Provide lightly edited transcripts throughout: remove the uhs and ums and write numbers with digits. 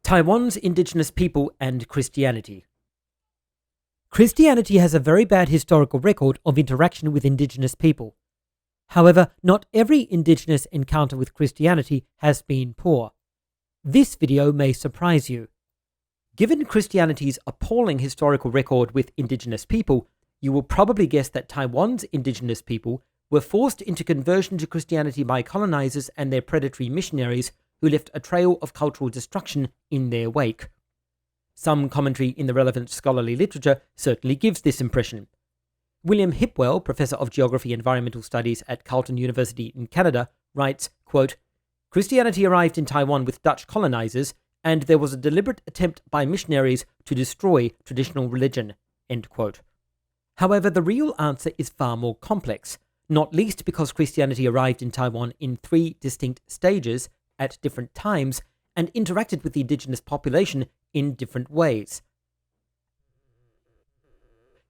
Taiwan's indigenous people and Christianity. Christianity has a very bad historical record of interaction with indigenous people. However, not every indigenous encounter with Christianity has been poor. This video may surprise you. Given Christianity's appalling historical record with indigenous people, you will probably guess that Taiwan's indigenous people were forced into conversion to Christianity by colonizers and their predatory missionaries who left a trail of cultural destruction in their wake. Some commentary in the relevant scholarly literature certainly gives this impression. William Hipwell, Professor of Geography and Environmental Studies at Carleton University in Canada, writes, quote, "Christianity arrived in Taiwan with Dutch colonizers, and there was a deliberate attempt by missionaries to destroy traditional religion." End quote. However, the real answer is far more complex, not least because Christianity arrived in Taiwan in 3 distinct stages at different times and interacted with the indigenous population in different ways.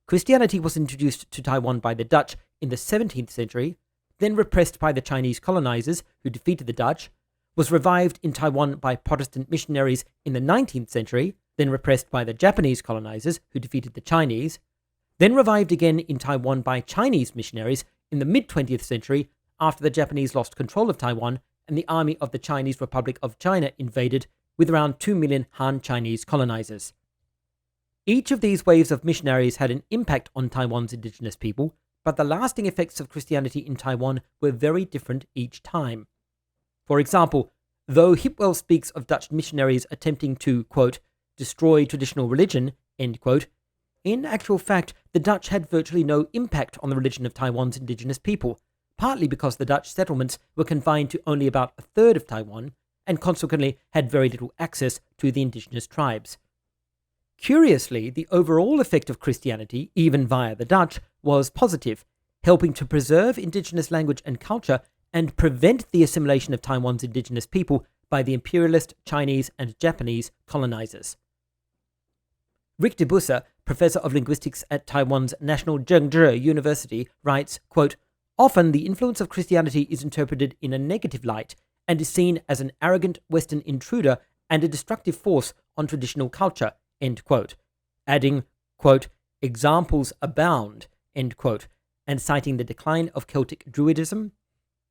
Christianity was introduced to Taiwan by the Dutch in the 17th century, then repressed by the Chinese colonizers who defeated the Dutch, was revived in Taiwan by Protestant missionaries in the 19th century, then repressed by the Japanese colonizers who defeated the Chinese, then revived again in Taiwan by Chinese missionaries in the mid-20th century after the Japanese lost control of Taiwan and the army of the Chinese Republic of China invaded with around 2 million Han Chinese colonizers. Each of these waves of missionaries had an impact on Taiwan's indigenous people, but the lasting effects of Christianity in Taiwan were very different each time. For example, though Hipwell speaks of Dutch missionaries attempting to, quote, destroy traditional religion, end quote, in actual fact, the Dutch had virtually no impact on the religion of Taiwan's indigenous people, partly because the Dutch settlements were confined to only about a third of Taiwan, and consequently had very little access to the indigenous tribes. Curiously, the overall effect of Christianity, even via the Dutch, was positive, helping to preserve indigenous language and culture and prevent the assimilation of Taiwan's indigenous people by the imperialist Chinese and Japanese colonizers. Rick de Busse, professor of linguistics at Taiwan's National Zhengzhi University, writes, quote, "Often the influence of Christianity is interpreted in a negative light and is seen as an arrogant Western intruder and a destructive force on traditional culture," end quote, adding, quote, "examples abound," end quote, and citing the decline of Celtic Druidism,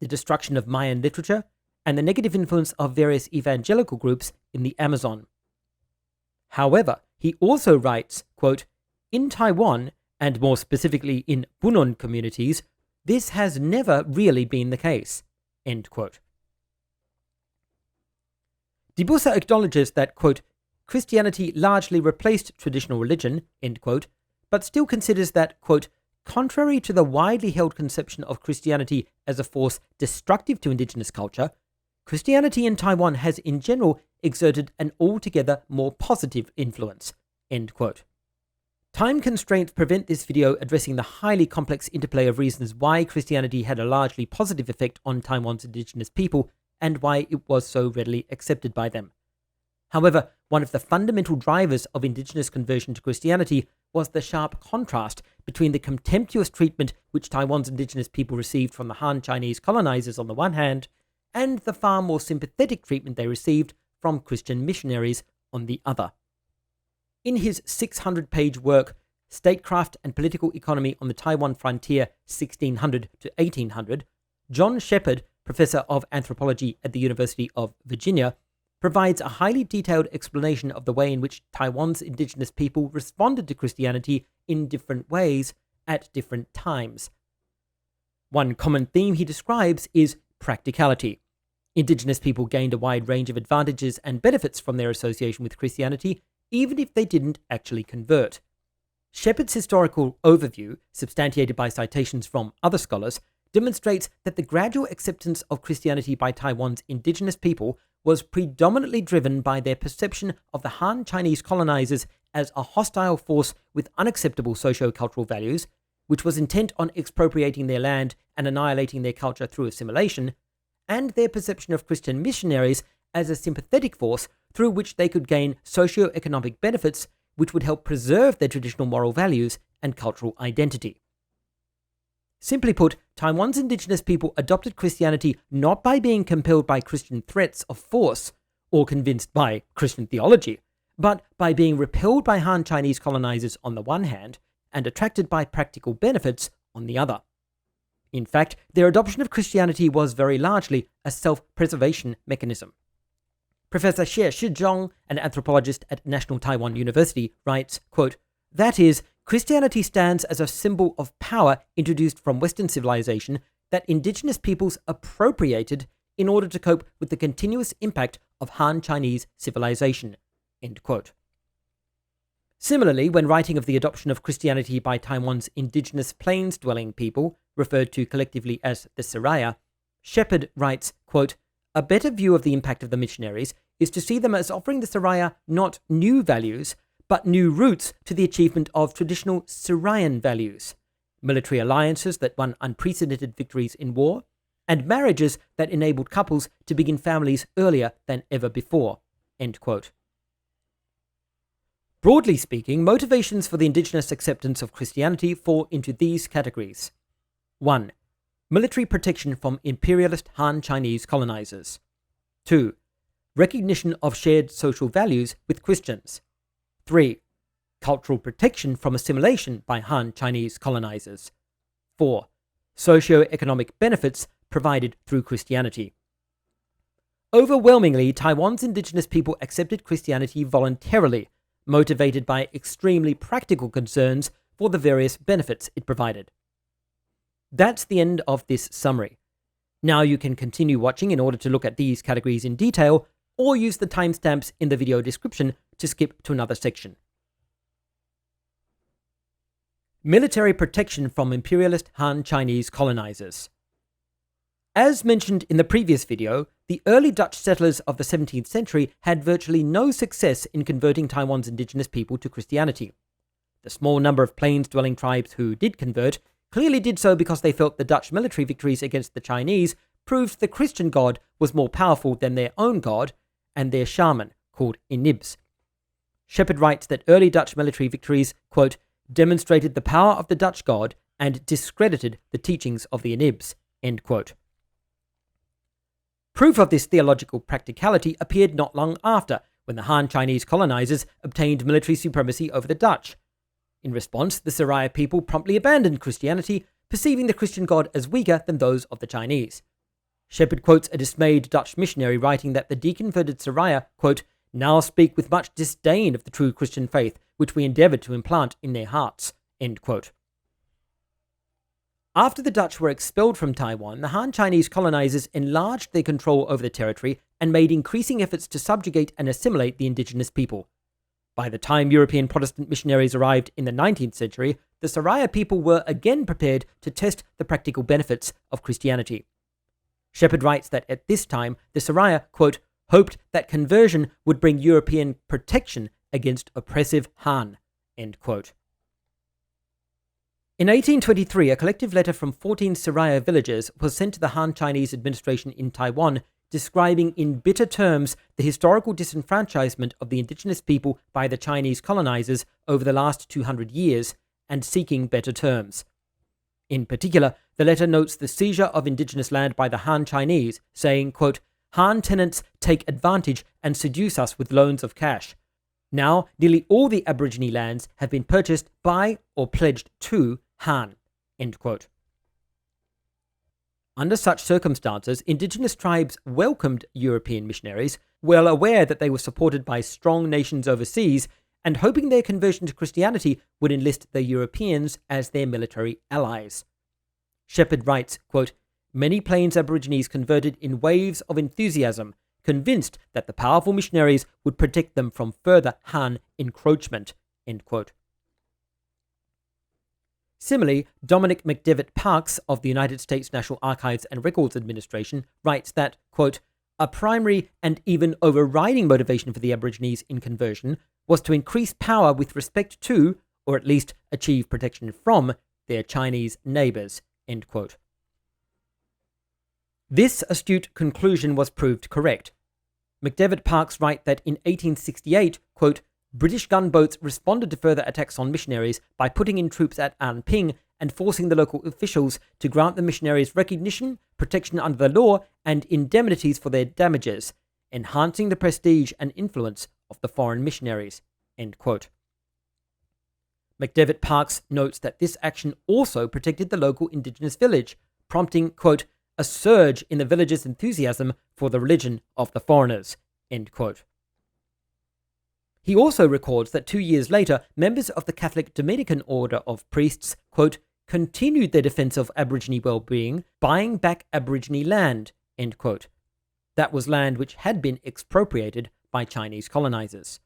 the destruction of Mayan literature, and the negative influence of various evangelical groups in the Amazon. However, he also writes, quote, "In Taiwan, and more specifically in Bunun communities, this has never really been the case," end quote. De Busse acknowledges that, quote, "Christianity largely replaced traditional religion," end quote, but still considers that, quote, "contrary to the widely held conception of Christianity as a force destructive to indigenous culture, Christianity in Taiwan has in general exerted an altogether more positive influence," end quote. Time constraints prevent this video addressing the highly complex interplay of reasons why Christianity had a largely positive effect on Taiwan's indigenous people and why it was so readily accepted by them. However, one of the fundamental drivers of indigenous conversion to Christianity was the sharp contrast between the contemptuous treatment which Taiwan's indigenous people received from the Han Chinese colonizers on the one hand, and the far more sympathetic treatment they received from Christian missionaries on the other. In his 600-page work, Statecraft and Political Economy on the Taiwan Frontier 1600 to 1800, John Shepard, professor of anthropology at the University of Virginia, provides a highly detailed explanation of the way in which Taiwan's indigenous people responded to Christianity in different ways at different times. One common theme he describes is practicality. Indigenous people gained a wide range of advantages and benefits from their association with Christianity, even if they didn't actually convert. Shepard's historical overview, substantiated by citations from other scholars, demonstrates that the gradual acceptance of Christianity by Taiwan's indigenous people was predominantly driven by their perception of the Han Chinese colonizers as a hostile force with unacceptable socio-cultural values, which was intent on expropriating their land and annihilating their culture through assimilation, and their perception of Christian missionaries as a sympathetic force through which they could gain socio-economic benefits which would help preserve their traditional moral values and cultural identity. Simply put, Taiwan's indigenous people adopted Christianity not by being compelled by Christian threats of force or convinced by Christian theology, but by being repelled by Han Chinese colonizers on the one hand and attracted by practical benefits on the other. In fact, their adoption of Christianity was very largely a self-preservation mechanism. Professor Chih-ching, an anthropologist at National Taiwan University, writes, quote, "That is, Christianity stands as a symbol of power introduced from Western civilization that indigenous peoples appropriated in order to cope with the continuous impact of Han Chinese civilization." End quote. Similarly, when writing of the adoption of Christianity by Taiwan's indigenous plains-dwelling people, referred to collectively as the Siraya, Shepard writes, quote, "A better view of the impact of the missionaries is to see them as offering the Siraya not new values, but new routes to the achievement of traditional Sirayan values, military alliances that won unprecedented victories in war, and marriages that enabled couples to begin families earlier than ever before." End quote. Broadly speaking, motivations for the indigenous acceptance of Christianity fall into these categories. 1. Military protection from imperialist Han Chinese colonizers. 2. Recognition of shared social values with Christians. 3. Cultural protection from assimilation by Han Chinese colonizers. 4. Socio-economic benefits provided through Christianity. Overwhelmingly, Taiwan's indigenous people accepted Christianity voluntarily, motivated by extremely practical concerns for the various benefits it provided. That's the end of this summary. Now you can continue watching in order to look at these categories in detail, or use the timestamps in the video description to skip to another section. Military protection from imperialist Han Chinese colonizers. As mentioned in the previous video, the early Dutch settlers of the 17th century had virtually no success in converting Taiwan's indigenous people to Christianity. The small number of plains-dwelling tribes who did convert clearly did so because they felt the Dutch military victories against the Chinese proved the Christian god was more powerful than their own god and their shaman, called Inibs. Shepard writes that early Dutch military victories, quote, "demonstrated the power of the Dutch god and discredited the teachings of the Inibs," end quote. Proof of this theological practicality appeared not long after, when the Han Chinese colonizers obtained military supremacy over the Dutch. In response, the Siraya people promptly abandoned Christianity, perceiving the Christian god as weaker than those of the Chinese. Shepard quotes a dismayed Dutch missionary writing that the deconverted Siraya, quote, "now speak with much disdain of the true Christian faith, which we endeavored to implant in their hearts," end quote. After the Dutch were expelled from Taiwan, the Han Chinese colonizers enlarged their control over the territory and made increasing efforts to subjugate and assimilate the indigenous people. By the time European Protestant missionaries arrived in the 19th century, the Siraya people were again prepared to test the practical benefits of Christianity. Shepard writes that at this time, the Siraya, quote, "hoped that conversion would bring European protection against oppressive Han," end quote. In 1823, a collective letter from 14 Siraya villagers was sent to the Han Chinese administration in Taiwan, describing in bitter terms the historical disenfranchisement of the indigenous people by the Chinese colonizers over the last 200 years, and seeking better terms. In particular, the letter notes the seizure of indigenous land by the Han Chinese, saying, quote, "Han tenants take advantage and seduce us with loans of cash. Now, nearly all the Aborigine lands have been purchased by or pledged to Han," end quote. Under such circumstances, indigenous tribes welcomed European missionaries, well aware that they were supported by strong nations overseas, and hoping their conversion to Christianity would enlist the Europeans as their military allies. Shepard writes, quote, "Many Plains Aborigines converted in waves of enthusiasm, convinced that the powerful missionaries would protect them from further Han encroachment," end quote. Similarly, Dominic McDevitt Parks of the United States National Archives and Records Administration writes that, quote, "a primary and even overriding motivation for the Aborigines in conversion was to increase power with respect to, or at least achieve protection from, their Chinese neighbors," end quote. This astute conclusion was proved correct. McDevitt Parks write that in 1868, quote, "British gunboats responded to further attacks on missionaries by putting in troops at Anping and forcing the local officials to grant the missionaries recognition, protection under the law, and indemnities for their damages. enhancing the prestige and influence of the foreign missionaries, end quote. McDevitt Parks notes that this action also protected the local indigenous village, prompting, quote, a surge in the village's enthusiasm for the religion of the foreigners, end quote. He also records that 2 years later, members of the Catholic Dominican Order of Priests, quote, continued their defense of Aborigine well-being, buying back Aborigine land, end quote. That was land which had been expropriated by Chinese colonizers.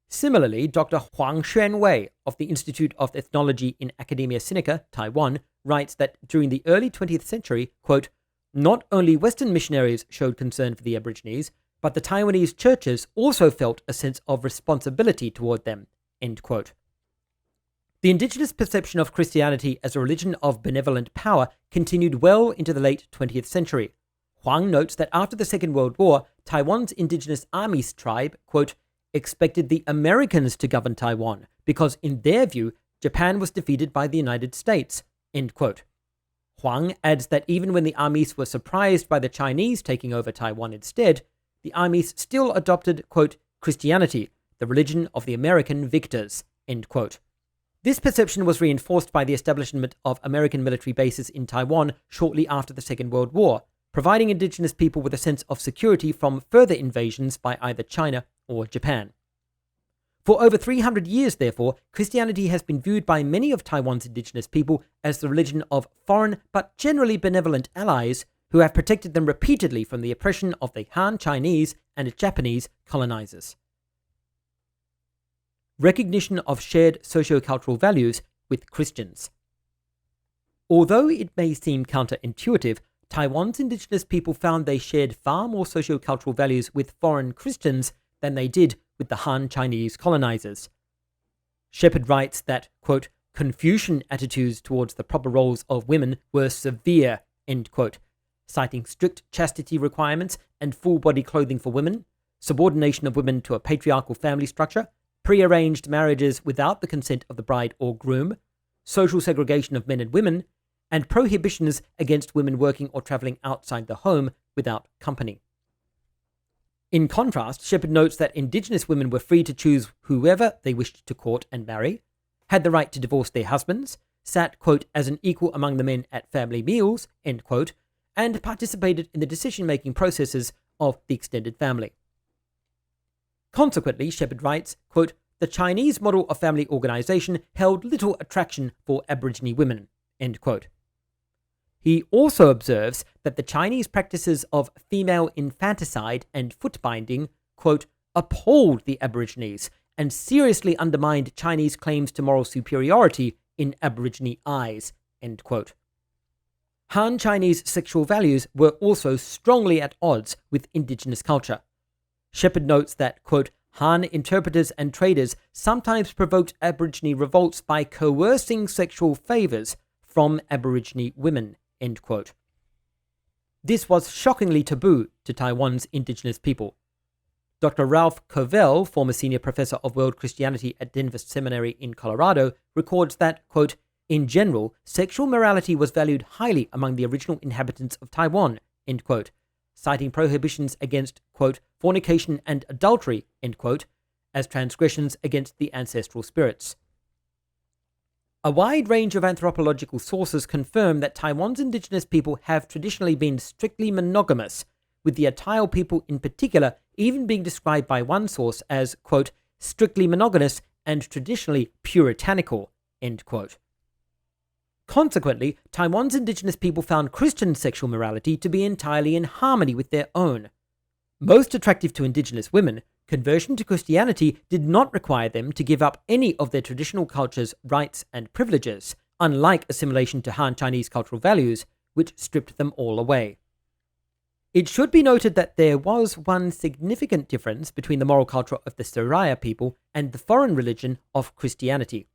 Similarly, Dr. Huang Xuanwei of the Institute of Ethnology in Academia Sinica, Taiwan, writes that during the early 20th century, quote, not only Western missionaries showed concern for the Aborigines, but the Taiwanese churches also felt a sense of responsibility toward them, end quote. The indigenous perception of Christianity as a religion of benevolent power continued well into the late 20th century. Huang notes that after the Second World War, Taiwan's indigenous Amis tribe, quote, expected the Americans to govern Taiwan because, in their view, Japan was defeated by the United States, end quote. Huang adds that even when the Amis were surprised by the Chinese taking over Taiwan instead, the Amis still adopted, quote, Christianity, the religion of the American victors, end quote. This perception was reinforced by the establishment of American military bases in Taiwan shortly after the Second World War, providing indigenous people with a sense of security from further invasions by either China or Japan. For over 300 years, therefore, Christianity has been viewed by many of Taiwan's indigenous people as the religion of foreign but generally benevolent allies who have protected them repeatedly from the oppression of the Han Chinese and Japanese colonizers. Recognition of shared socio-cultural values with Christians. Although it may seem counterintuitive, Taiwan's indigenous people found they shared far more socio-cultural values with foreign Christians than they did with the Han Chinese colonizers. Shepard writes that, quote, Confucian attitudes towards the proper roles of women were severe, end quote, citing strict chastity requirements and full-body clothing for women, subordination of women to a patriarchal family structure, prearranged marriages without the consent of the bride or groom, social segregation of men and women, and prohibitions against women working or traveling outside the home without company. In contrast, Shepard notes that indigenous women were free to choose whoever they wished to court and marry, had the right to divorce their husbands, sat, quote, as an equal among the men at family meals, end quote, and participated in the decision-making processes of the extended family. Consequently, Shepard writes, quote, the Chinese model of family organization held little attraction for Aborigine women, end quote. He also observes that the Chinese practices of female infanticide and foot binding, quote, appalled the Aborigines and seriously undermined Chinese claims to moral superiority in Aborigine eyes, end quote. Han Chinese sexual values were also strongly at odds with indigenous culture. Shepard notes that, quote, Han interpreters and traders sometimes provoked Aborigine revolts by coercing sexual favors from Aborigine women, end quote. This was shockingly taboo to Taiwan's indigenous people. Dr. Ralph Covell, former senior professor of world Christianity at Denver Seminary in Colorado, records that, quote, in general, sexual morality was valued highly among the original inhabitants of Taiwan, end quote, citing prohibitions against, quote, fornication and adultery, end quote, as transgressions against the ancestral spirits. A wide range of anthropological sources confirm that Taiwan's indigenous people have traditionally been strictly monogamous, with the Atayal people in particular even being described by one source as, quote, strictly monogamous and traditionally puritanical, end quote. Consequently, Taiwan's indigenous people found Christian sexual morality to be entirely in harmony with their own. Most attractive to indigenous women, conversion to Christianity did not require them to give up any of their traditional culture's rights and privileges, unlike assimilation to Han Chinese cultural values, which stripped them all away. It should be noted that there was one significant difference between the moral culture of the Siraya people and the foreign religion of Christianity.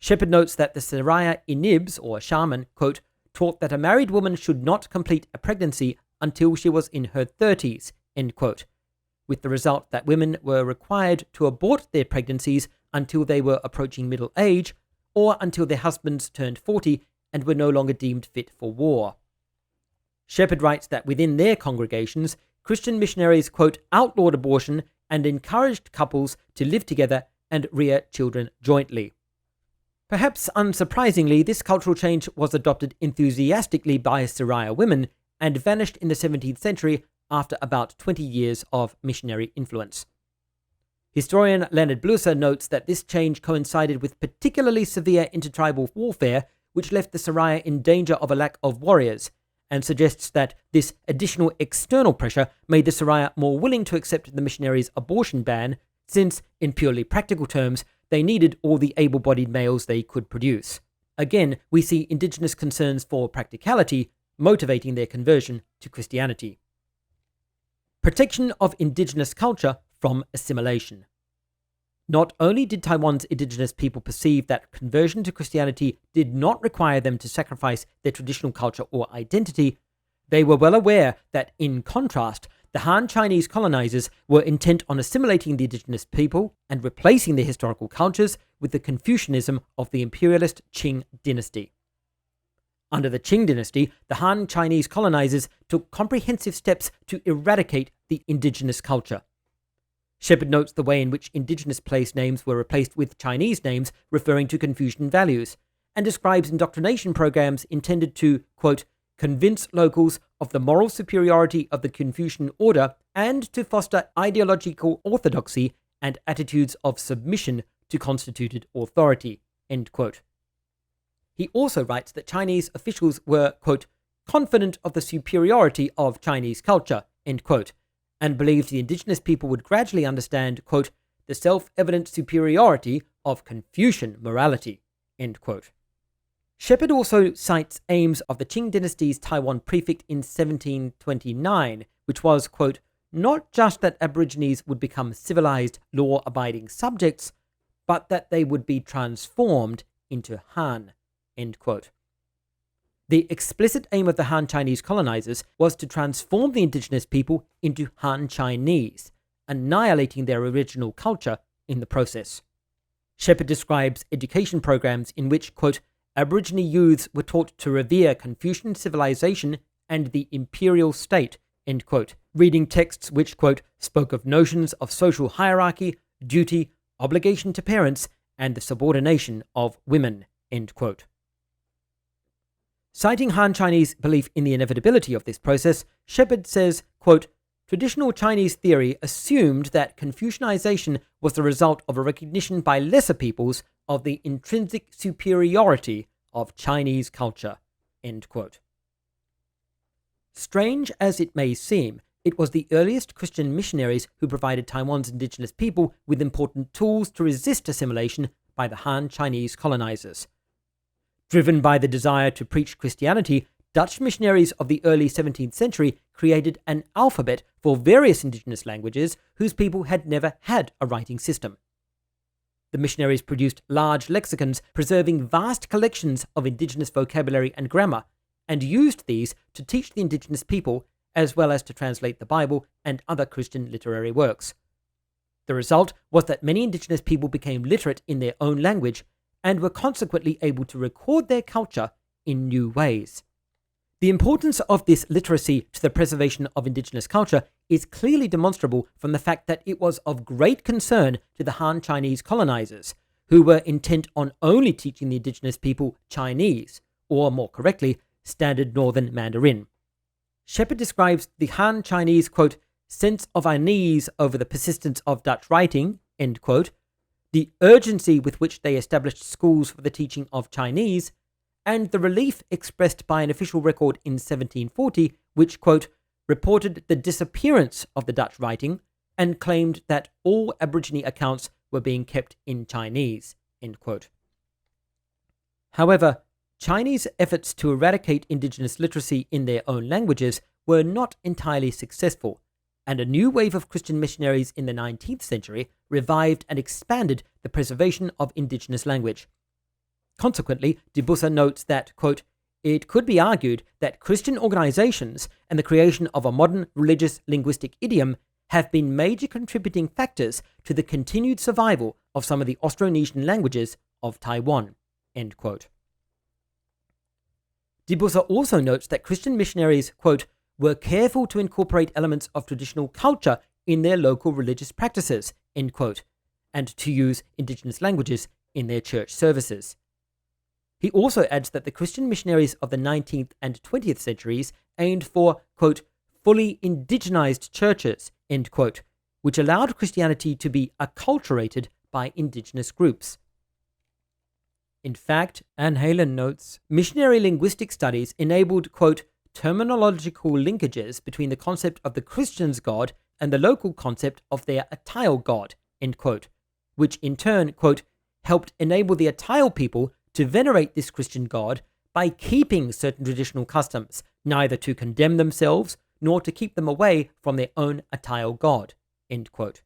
Shepard notes that the Siraya Inibs, or shaman, quote, taught that a married woman should not complete a pregnancy until she was in her 30s, end quote, with the result that women were required to abort their pregnancies until they were approaching middle age or until their husbands turned 40 and were no longer deemed fit for war. Shepard writes that within their congregations, Christian missionaries, quote, outlawed abortion and encouraged couples to live together and rear children jointly. Perhaps unsurprisingly, this cultural change was adopted enthusiastically by Siraya women and vanished in the 17th century after about 20 years of missionary influence. Historian Leonard Blusser notes that this change coincided with particularly severe intertribal warfare, which left the Siraya in danger of a lack of warriors, and suggests that this additional external pressure made the Siraya more willing to accept the missionaries' abortion ban, since, in purely practical terms, they needed all the able-bodied males they could produce. Again, we see indigenous concerns for practicality motivating their conversion to Christianity. Protection of indigenous culture from assimilation. Not only did Taiwan's indigenous people perceive that conversion to Christianity did not require them to sacrifice their traditional culture or identity, they were well aware that, in contrast, the Han Chinese colonizers were intent on assimilating the indigenous people and replacing their historical cultures with the Confucianism of the imperialist Qing dynasty. Under the Qing dynasty, the Han Chinese colonizers took comprehensive steps to eradicate the indigenous culture. Shepard notes the way in which indigenous place names were replaced with Chinese names referring to Confucian values, and describes indoctrination programs intended to, quote, convince locals of the moral superiority of the Confucian order and to foster ideological orthodoxy and attitudes of submission to constituted authority, end quote. He also writes that Chinese officials were, quote, confident of the superiority of Chinese culture, end quote, and believed the indigenous people would gradually understand, quote, the self-evident superiority of Confucian morality, end quote. Shepard also cites aims of the Qing dynasty's Taiwan prefect in 1729, which was, quote, not just that Aborigines would become civilized, law-abiding subjects, but that they would be transformed into Han, end quote. The explicit aim of the Han Chinese colonizers was to transform the indigenous people into Han Chinese, annihilating their original culture in the process. Shepard describes education programs in which, quote, Aborigine youths were taught to revere Confucian civilization and the imperial state, end quote, reading texts which, quote, spoke of notions of social hierarchy, duty, obligation to parents, and the subordination of women, end quote. Citing Han Chinese belief in the inevitability of this process, Shepard says, quote, traditional Chinese theory assumed that Confucianization was the result of a recognition by lesser peoples of the intrinsic superiority of Chinese culture, end quote. Strange as it may seem, it was the earliest Christian missionaries who provided Taiwan's indigenous people with important tools to resist assimilation by the Han Chinese colonizers. Driven by the desire to preach Christianity, Dutch missionaries of the early 17th century created an alphabet for various indigenous languages whose people had never had a writing system. The missionaries produced large lexicons preserving vast collections of indigenous vocabulary and grammar, and used these to teach the indigenous people, as well as to translate the Bible and other Christian literary works. The result was that many indigenous people became literate in their own language, and were consequently able to record their culture in new ways. The importance of this literacy to the preservation of indigenous culture is clearly demonstrable from the fact that it was of great concern to the Han Chinese colonizers, who were intent on only teaching the indigenous people Chinese, or more correctly, Standard Northern Mandarin. Shepard describes the Han Chinese, quote, sense of unease over the persistence of Dutch writing, end quote, the urgency with which they established schools for the teaching of Chinese, and the relief expressed by an official record in 1740, which, quote, reported the disappearance of the Dutch writing and claimed that all Aborigine accounts were being kept in Chinese, end quote. However, Chinese efforts to eradicate indigenous literacy in their own languages were not entirely successful, and a new wave of Christian missionaries in the 19th century revived and expanded the preservation of indigenous language. Consequently, de Busse notes that, quote, it could be argued that Christian organizations and the creation of a modern religious linguistic idiom have been major contributing factors to the continued survival of some of the Austronesian languages of Taiwan, end quote. De Busse also notes that Christian missionaries, quote, were careful to incorporate elements of traditional culture in their local religious practices, end quote, and to use indigenous languages in their church services. He also adds that the Christian missionaries of the 19th and 20th centuries aimed for, quote, fully indigenized churches, end quote, which allowed Christianity to be acculturated by indigenous groups. In fact, Anne Halen notes, missionary linguistic studies enabled, quote, terminological linkages between the concept of the Christian's God and the local concept of their Atayal God, end quote, which in turn, quote, helped enable the Atayal people to venerate this Christian God by keeping certain traditional customs, neither to condemn themselves nor to keep them away from their own Atayal God, end quote.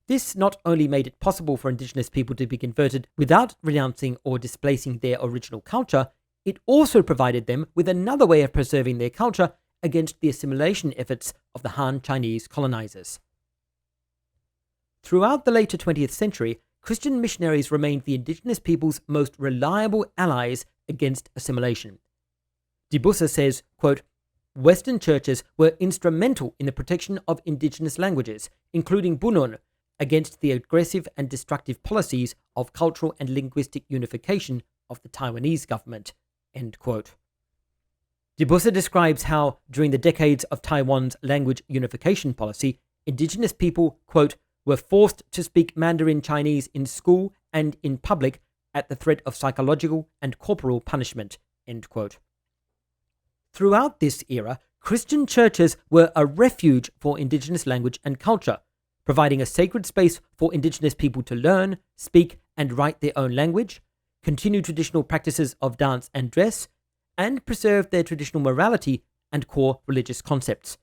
This not only made it possible for indigenous people to be converted without renouncing or displacing their original culture, it also provided them with another way of preserving their culture against the assimilation efforts of the Han Chinese colonizers. Throughout the later 20th century, Christian missionaries remained the indigenous people's most reliable allies against assimilation. Dibusa says, quote, Western churches were instrumental in the protection of indigenous languages, including Bunun, against the aggressive and destructive policies of cultural and linguistic unification of the Taiwanese government, end quote. Dibusa describes how, during the decades of Taiwan's language unification policy, indigenous people, quote, were forced to speak Mandarin Chinese in school and in public at the threat of psychological and corporal punishment, end quote. Throughout this era, Christian churches were a refuge for indigenous language and culture, providing a sacred space for indigenous people to learn, speak, and write their own language, continue traditional practices of dance and dress, and preserve their traditional morality and core religious concepts.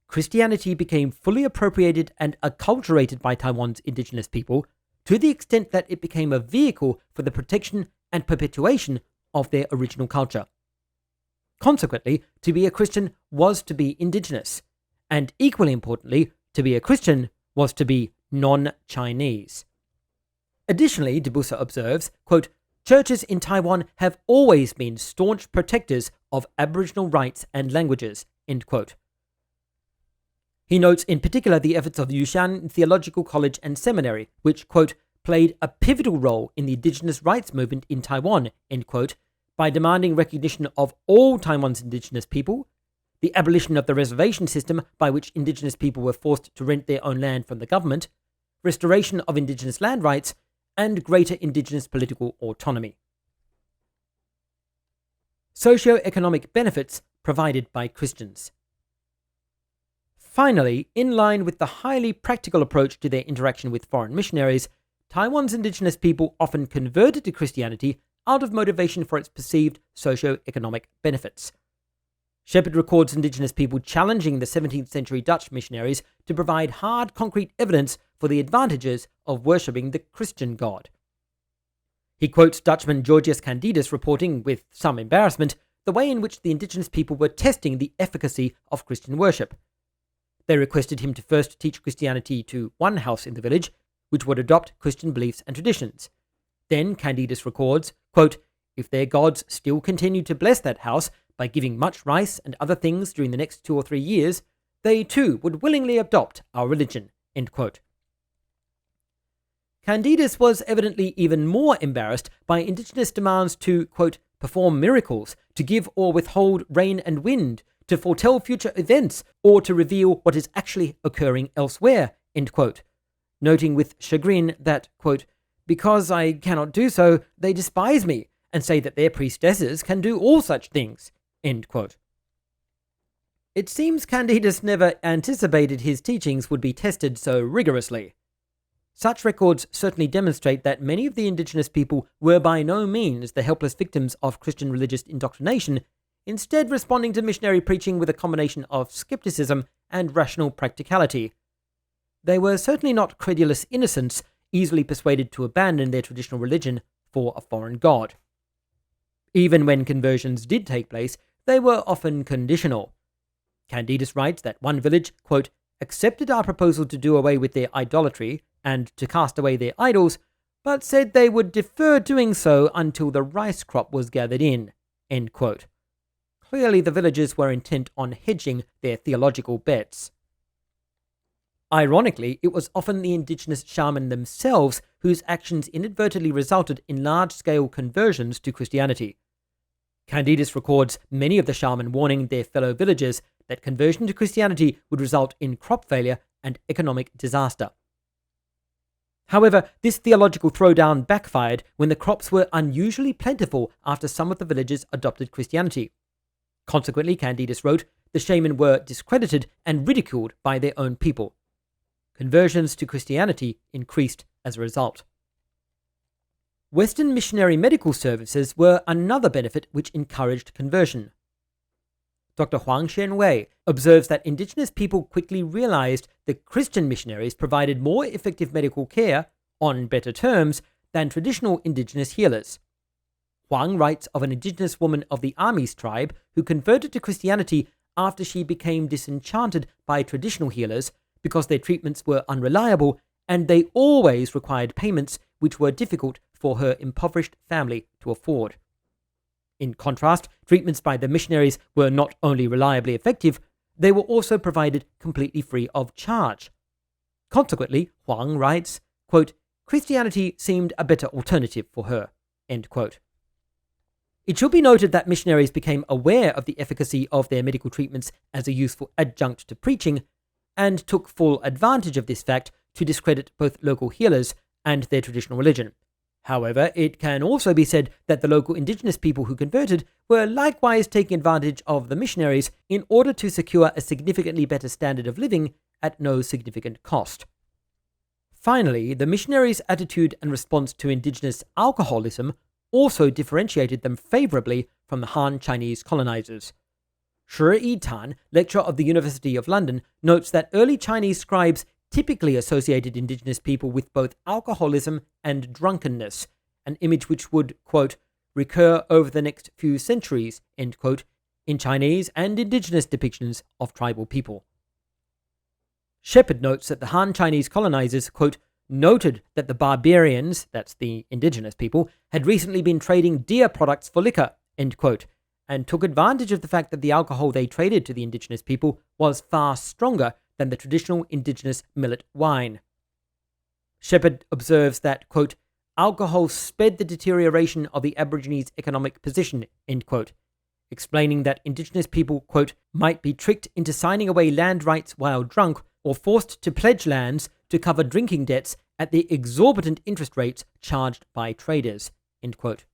Christianity became fully appropriated and acculturated by Taiwan's indigenous people to the extent that it became a vehicle for the protection and perpetuation of their original culture. Consequently, to be a Christian was to be indigenous, and equally importantly, to be a Christian was to be non-Chinese. Additionally, Dibusa observes, quote, churches in Taiwan have always been staunch protectors of Aboriginal rights and languages, end quote. He notes in particular the efforts of Yushan Theological College and Seminary, which, quote, played a pivotal role in the indigenous rights movement in Taiwan, end quote, by demanding recognition of all Taiwan's indigenous people, the abolition of the reservation system by which indigenous people were forced to rent their own land from the government, restoration of indigenous land rights, and greater indigenous political autonomy. Socio-economic benefits provided by Christians. Finally, in line with the highly practical approach to their interaction with foreign missionaries, Taiwan's indigenous people often converted to Christianity out of motivation for its perceived socio-economic benefits. Shepherd records indigenous people challenging the 17th century Dutch missionaries to provide hard, concrete evidence for the advantages of worshipping the Christian God. He quotes Dutchman Georgius Candidus reporting, with some embarrassment, the way in which the indigenous people were testing the efficacy of Christian worship. They requested him to first teach Christianity to one house in the village, which would adopt Christian beliefs and traditions. Then, Candidus records, quote, if their gods still continued to bless that house by giving much rice and other things during the next 2 or 3 years, they too would willingly adopt our religion, end quote. Candidus was evidently even more embarrassed by indigenous demands to, quote, perform miracles, to give or withhold rain and wind, to foretell future events, or to reveal what is actually occurring elsewhere, end quote, noting with chagrin that, quote, because I cannot do so, they despise me, and say that their priestesses can do all such things, end quote. It seems Candidus never anticipated his teachings would be tested so rigorously. Such records certainly demonstrate that many of the indigenous people were by no means the helpless victims of Christian religious indoctrination, instead responding to missionary preaching with a combination of skepticism and rational practicality. They were certainly not credulous innocents, easily persuaded to abandon their traditional religion for a foreign god. Even when conversions did take place, they were often conditional. Candidus writes that one village, quote, accepted our proposal to do away with their idolatry and to cast away their idols, but said they would defer doing so until the rice crop was gathered in, end quote. Clearly, the villagers were intent on hedging their theological bets. Ironically, it was often the indigenous shaman themselves whose actions inadvertently resulted in large-scale conversions to Christianity. Candidus records many of the shaman warning their fellow villagers that conversion to Christianity would result in crop failure and economic disaster. However, this theological throwdown backfired when the crops were unusually plentiful after some of the villagers adopted Christianity. Consequently, Candidus wrote, the shaman were discredited and ridiculed by their own people. Conversions to Christianity increased as a result. Western missionary medical services were another benefit which encouraged conversion. Dr. Huang Xianwei observes that indigenous people quickly realized that Christian missionaries provided more effective medical care, on better terms, than traditional indigenous healers. Huang writes of an indigenous woman of the Amis tribe who converted to Christianity after she became disenchanted by traditional healers because their treatments were unreliable and they always required payments which were difficult for her impoverished family to afford. In contrast, treatments by the missionaries were not only reliably effective, they were also provided completely free of charge. Consequently, Huang writes, quote, Christianity seemed a better alternative for her, end quote. It should be noted that missionaries became aware of the efficacy of their medical treatments as a useful adjunct to preaching, and took full advantage of this fact to discredit both local healers and their traditional religion. However, it can also be said that the local indigenous people who converted were likewise taking advantage of the missionaries in order to secure a significantly better standard of living at no significant cost. Finally, the missionaries' attitude and response to indigenous alcoholism also differentiated them favorably from the Han Chinese colonizers. Chih-ching, lecturer of the University of London, notes that early Chinese scribes typically associated indigenous people with both alcoholism and drunkenness, an image which would, quote, recur over the next few centuries, end quote, in Chinese and indigenous depictions of tribal people. Shepherd notes that the Han Chinese colonizers, quote, noted that the barbarians, that's the indigenous people, had recently been trading deer products for liquor, end quote, and took advantage of the fact that the alcohol they traded to the indigenous people was far stronger than the traditional indigenous millet wine. Shepherd observes that, quote, alcohol sped the deterioration of the Aborigines' economic position, end quote, explaining that indigenous people, quote, might be tricked into signing away land rights while drunk or forced to pledge lands to cover drinking debts at the exorbitant interest rates charged by traders, end quote.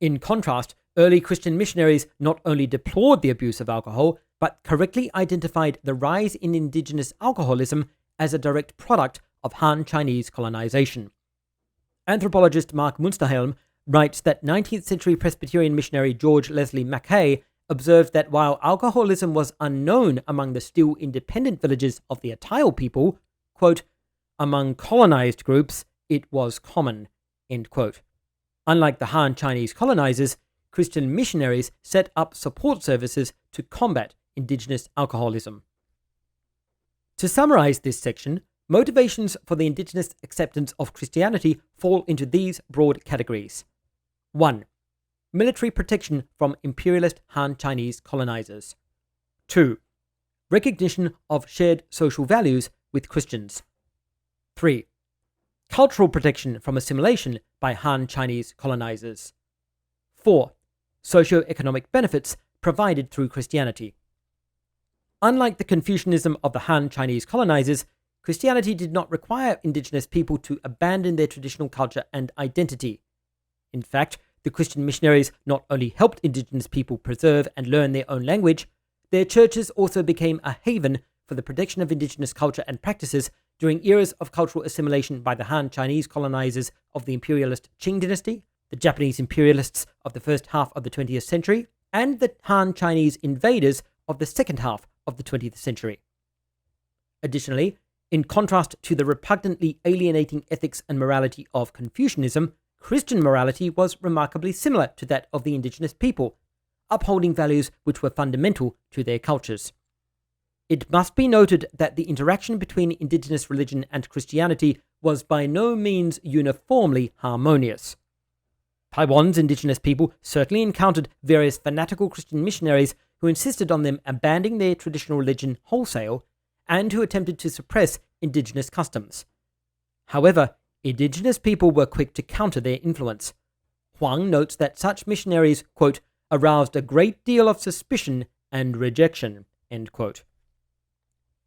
In contrast, early Christian missionaries not only deplored the abuse of alcohol, but correctly identified the rise in indigenous alcoholism as a direct product of Han Chinese colonization. Anthropologist Mark Munsterhelm writes that 19th century Presbyterian missionary George Leslie Mackay observed that while alcoholism was unknown among the still independent villages of the Atayal people, quote, among colonized groups it was common, end quote. Unlike the Han Chinese colonizers, Christian missionaries set up support services to combat indigenous alcoholism. To summarize this section, motivations for the indigenous acceptance of Christianity fall into these broad categories. 1. Military protection from imperialist Han Chinese colonizers. 2. Recognition of shared social values with Christians. 3. Cultural protection from assimilation by Han Chinese colonizers. 4. Socio-economic benefits provided through Christianity. Unlike the Confucianism of the Han Chinese colonizers, Christianity did not require indigenous people to abandon their traditional culture and identity. In fact, the Christian missionaries not only helped indigenous people preserve and learn their own language, their churches also became a haven for the protection of indigenous culture and practices during eras of cultural assimilation by the Han Chinese colonizers of the imperialist Qing dynasty, the Japanese imperialists of the first half of the 20th century, and the Han Chinese invaders of the second half of the 20th century. Additionally, in contrast to the repugnantly alienating ethics and morality of Confucianism, Christian morality was remarkably similar to that of the indigenous people, upholding values which were fundamental to their cultures. It must be noted that the interaction between indigenous religion and Christianity was by no means uniformly harmonious. Taiwan's indigenous people certainly encountered various fanatical Christian missionaries who insisted on them abandoning their traditional religion wholesale and who attempted to suppress indigenous customs. However, indigenous people were quick to counter their influence. Huang notes that such missionaries, quote, aroused a great deal of suspicion and rejection, end quote.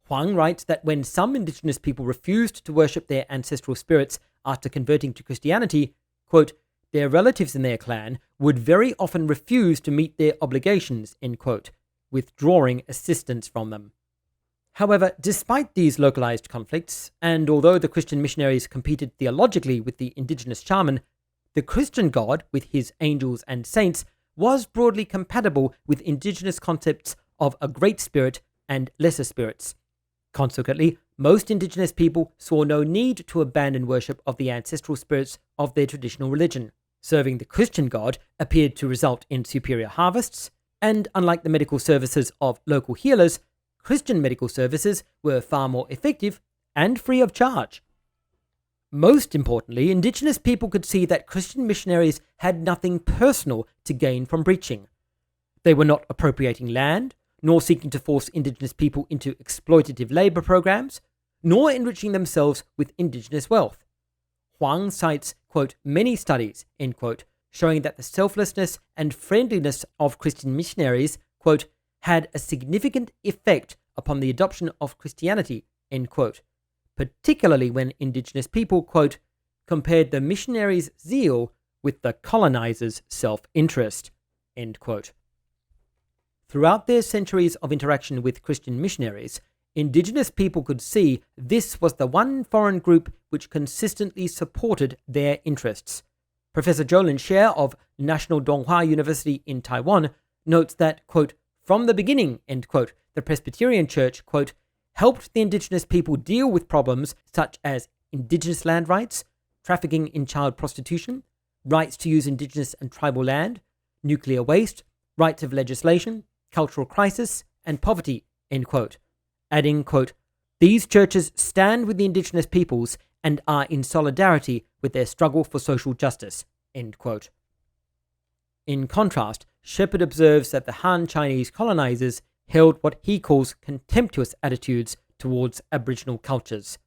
Huang writes that when some indigenous people refused to worship their ancestral spirits after converting to Christianity, quote, their relatives in their clan would very often refuse to meet their obligations, end quote, withdrawing assistance from them. However, despite these localized conflicts, and although the Christian missionaries competed theologically with the indigenous shaman, the Christian God, with his angels and saints, was broadly compatible with indigenous concepts of a great spirit and lesser spirits. Consequently, most indigenous people saw no need to abandon worship of the ancestral spirits of their traditional religion. Serving the Christian God appeared to result in superior harvests, and unlike the medical services of local healers, Christian medical services were far more effective and free of charge. Most importantly, indigenous people could see that Christian missionaries had nothing personal to gain from preaching. They were not appropriating land, nor seeking to force indigenous people into exploitative labor programs, nor enriching themselves with indigenous wealth. Huang cites, quote, many studies, end quote, showing that the selflessness and friendliness of Christian missionaries, quote, had a significant effect upon the adoption of Christianity, end quote, particularly when indigenous people, quote, compared the missionaries' zeal with the colonizers' self-interest, end quote. Throughout their centuries of interaction with Christian missionaries, indigenous people could see this was the one foreign group which consistently supported their interests. Professor Jolin Sher of National Donghua University in Taiwan notes that, quote, from the beginning, end quote, the Presbyterian Church, quote, helped the indigenous people deal with problems such as indigenous land rights, trafficking in child prostitution, rights to use indigenous and tribal land, nuclear waste, rights of legislation, cultural crisis, and poverty, end quote. Adding, quote, these churches stand with the indigenous peoples and are in solidarity with their struggle for social justice, end quote. In contrast, Shepherd observes that the Han Chinese colonizers held what he calls contemptuous attitudes towards Aboriginal cultures.